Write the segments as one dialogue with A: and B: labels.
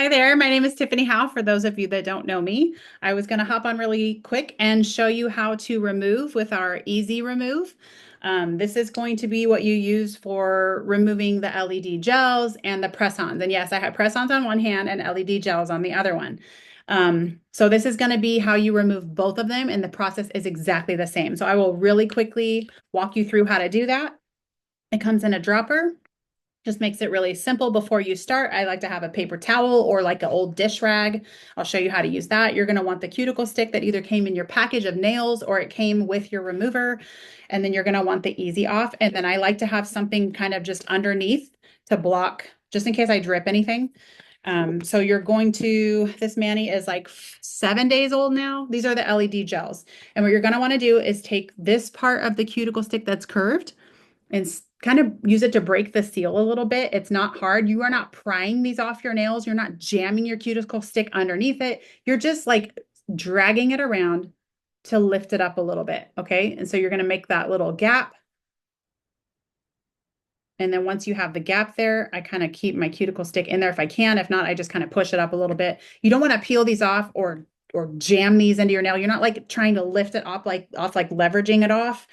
A: Hi there, my name is Tiffany Howe. For those of you that don't know me, I was going to hop on really quick and show you how to remove with our Easy Remove. This is going to be what you use for removing the LED gels and the press-ons. And yes, I have press-ons on one hand and LED gels on the other one. So this is going to be how you remove both of them, and the process is exactly the same. So I will really quickly walk you through how to do that. It comes in a dropper. Just makes it really simple. Before you start, I like to have a paper towel or like an old dish rag. I'll show you how to use that. You're going to want the cuticle stick that either came in your package of nails or it came with your remover. And then you're going to want the Easy Off. And then I like to have something kind of just underneath to block, just in case I drip anything. So you're going to, this Manny is like 7 days old now. These are the LED gels. And what you're going to want to do is take this part of the cuticle stick that's curved and kind of use it to break the seal a little bit. It's not hard. You are not prying these off your nails. You're not jamming your cuticle stick underneath it. You're just like dragging it around to lift it up a little bit. Okay. And so you're going to make that little gap. And then once you have the gap there, I kind of keep my cuticle stick in there if I can. If not, I just kind of push it up a little bit. You don't want to peel these off or jam these into your nail. You're not like trying to lift it up like leveraging it off.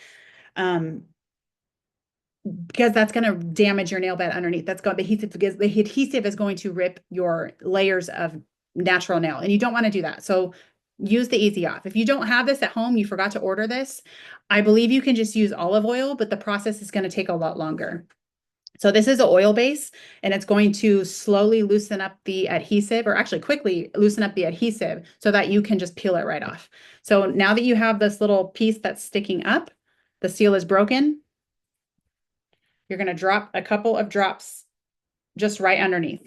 A: Because that's going to damage your nail bed underneath. That's going the adhesive because the adhesive is going to rip your layers of natural nail, and you don't want to do that. So use the Easy Off. If you don't have this at home, you forgot to order this, I believe you can just use olive oil, but the process is going to take a lot longer. So this is an oil base, and it's going to slowly loosen up the adhesive, or actually quickly loosen up the adhesive so that you can just peel it right off. So now that you have this little piece that's sticking up, the seal is broken. You're going to drop a couple of drops just right underneath.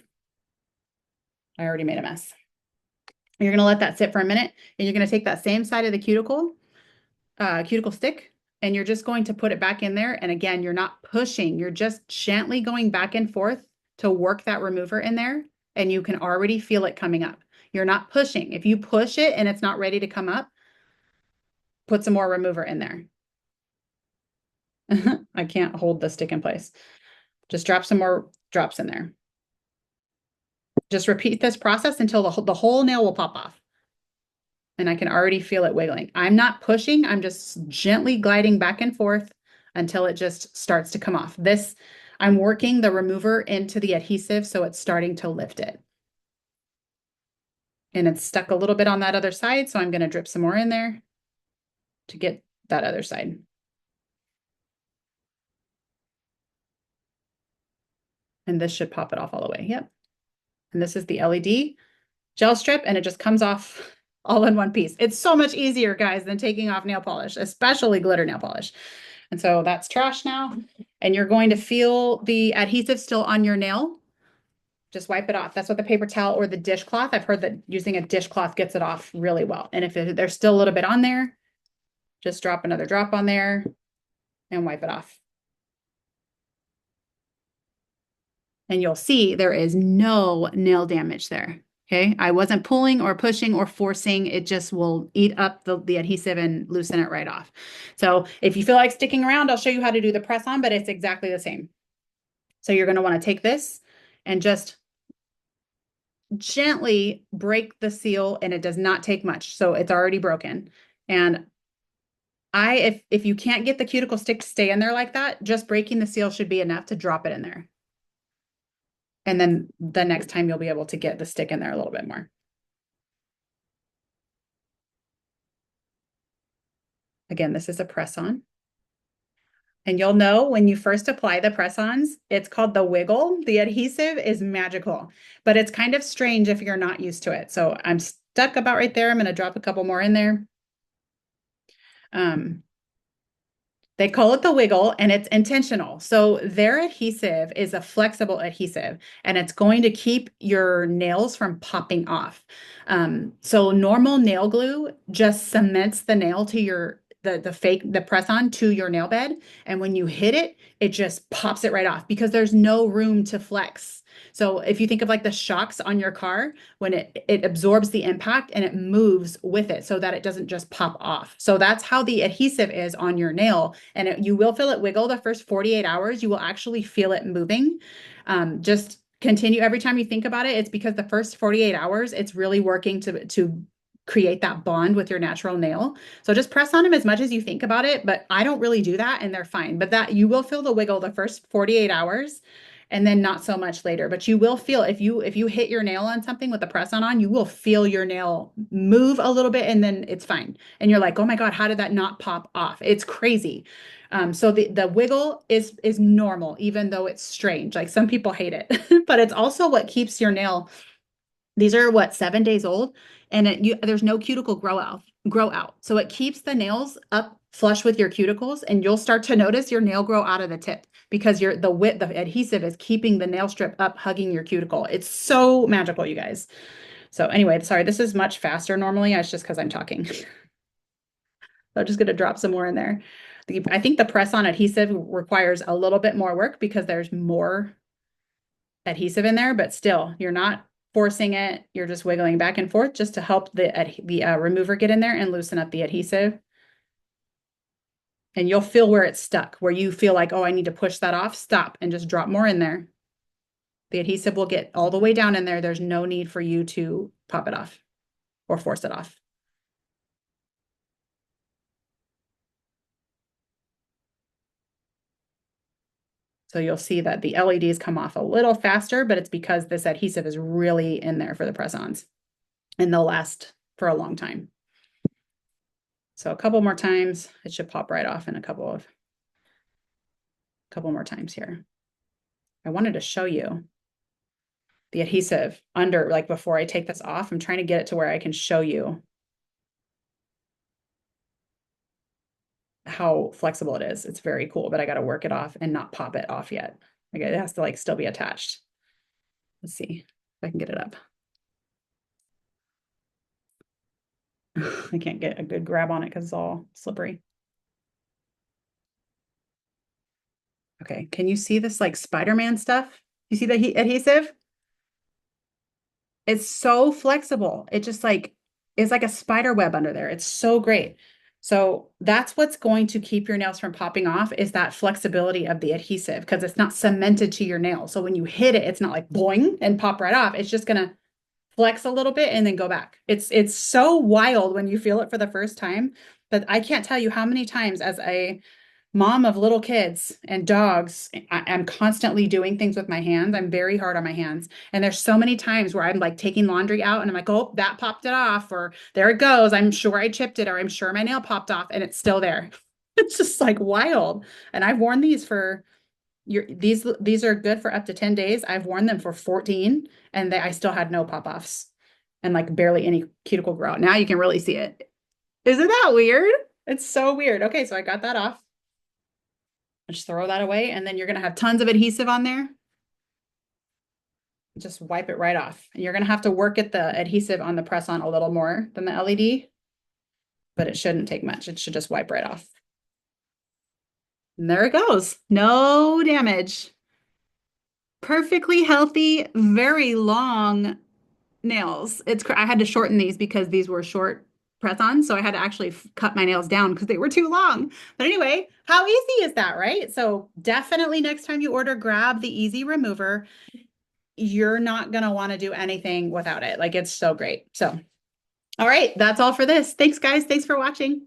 A: I already made a mess. You're going to let that sit for a minute, and you're going to take that same side of the cuticle stick, and you're just going to put it back in there. And again, you're not pushing. You're just gently going back and forth to work that remover in there, and you can already feel it coming up. You're not pushing. If you push it and it's not ready to come up, put some more remover in there. I can't hold the stick in place. Just drop some more drops in there. Just repeat this process until the whole nail will pop off. And I can already feel it wiggling. I'm not pushing. I'm just gently gliding back and forth until it just starts to come off. I'm working the remover into the adhesive, so it's starting to lift it. And it's stuck a little bit on that other side, so I'm going to drip some more in there to get that other side. And this should pop it off all the way. Yep. And this is the LED gel strip, and it just comes off all in one piece. It's so much easier, guys, than taking off nail polish, especially glitter nail polish. And so that's trash now. And you're going to feel the adhesive still on your nail. Just wipe it off. That's what the paper towel or the dishcloth. I've heard that using a dishcloth gets it off really well. And if there's still a little bit on there, just drop another drop on there and wipe it off. And you'll see there is no nail damage there. Okay, I wasn't pulling or pushing or forcing. It just will eat up the adhesive and loosen it right off. So if you feel like sticking around, I'll show you how to do the press on, but it's exactly the same. So you're going to want to take this and just gently break the seal, and it does not take much. So it's already broken. And if you can't get the cuticle stick to stay in there like that, just breaking the seal should be enough to drop it in there. And then the next time you'll be able to get the stick in there a little bit more. Again, this is a press-on. And you'll know when you first apply the press-ons, it's called the wiggle. The adhesive is magical, but it's kind of strange if you're not used to it. So I'm stuck about right there. I'm going to drop a couple more in there. They call it the wiggle, and it's intentional. So their adhesive is a flexible adhesive, and it's going to keep your nails from popping off. So normal nail glue just cements the nail to the press-on to your nail bed. And when you hit it, it just pops it right off because there's no room to flex. So if you think of like the shocks on your car, when it absorbs the impact and it moves with it so that it doesn't just pop off. So that's how the adhesive is on your nail. And you will feel it wiggle the first 48 hours. You will actually feel it moving. Just continue every time you think about it, it's because the first 48 hours, it's really working to create that bond with your natural nail. So just press on them as much as you think about it, but I don't really do that and they're fine. But that you will feel the wiggle the first 48 hours and then not so much later. But you will feel if you hit your nail on something with the press on, you will feel your nail move a little bit and then it's fine. And you're like, "Oh my God, how did that not pop off?" It's crazy. So the wiggle is normal, even though it's strange. Like some people hate it, but it's also what keeps your nail. These are what, 7 days old, and there's no cuticle grow out. So it keeps the nails up flush with your cuticles, and you'll start to notice your nail grow out of the tip because the adhesive is keeping the nail strip up, hugging your cuticle. It's so magical, you guys. So anyway, sorry, this is much faster normally. It's just because I'm talking. So I'm just going to drop some more in there. I think the press-on adhesive requires a little bit more work because there's more adhesive in there, but still, you're not forcing it. You're just wiggling back and forth just to help the remover get in there and loosen up the adhesive. And you'll feel where it's stuck, where you feel like, oh, I need to push that off. Stop and just drop more in there. The adhesive will get all the way down in there. There's no need for you to pop it off or force it off. So you'll see that the LEDs come off a little faster, but it's because this adhesive is really in there for the press-ons and they'll last for a long time. So a couple more times, it should pop right off in a couple more times here. I wanted to show you the adhesive under, like before I take this off. I'm trying to get it to where I can show you how flexible it is. It's very cool, but I got to work it off and not pop it off yet. Like it has to like still be attached. Let's see if I can get it up. I can't get a good grab on it because it's all slippery. Okay, can you see this like Spider-Man stuff? You see the adhesive? It's so flexible. It just like is like a spider web under there. It's so great. So that's what's going to keep your nails from popping off is that flexibility of the adhesive because it's not cemented to your nail. So when you hit it, it's not like boing and pop right off. It's just gonna flex a little bit and then go back. It's so wild when you feel it for the first time. But I can't tell you how many times as a mom of little kids and dogs, I'm constantly doing things with my hands. I'm very hard on my hands. And there's so many times where I'm like taking laundry out and I'm like, oh, that popped it off, or there it goes. I'm sure I chipped it, or I'm sure my nail popped off and it's still there. It's just like wild. And I've worn these for these are good for up to 10 days. I've worn them for 14 and I still had no pop-offs and like barely any cuticle grow out. Now you can really see it. Isn't that weird? It's so weird. Okay, so I got that off. Just throw that away, and then you're gonna have tons of adhesive on there. Just wipe it right off. And you're gonna have to work at the adhesive on the press-on a little more than the LED, but it shouldn't take much. It should just wipe right off. And there it goes. No damage. Perfectly healthy, very long nails. I had to shorten these because these were short press-ons, so I had to actually cut my nails down because they were too long. But anyway, how easy is that, right? So definitely next time you order, grab the Easy Remover. You're not going to want to do anything without it. Like it's so great. So, all right, that's all for this. Thanks, guys. Thanks for watching.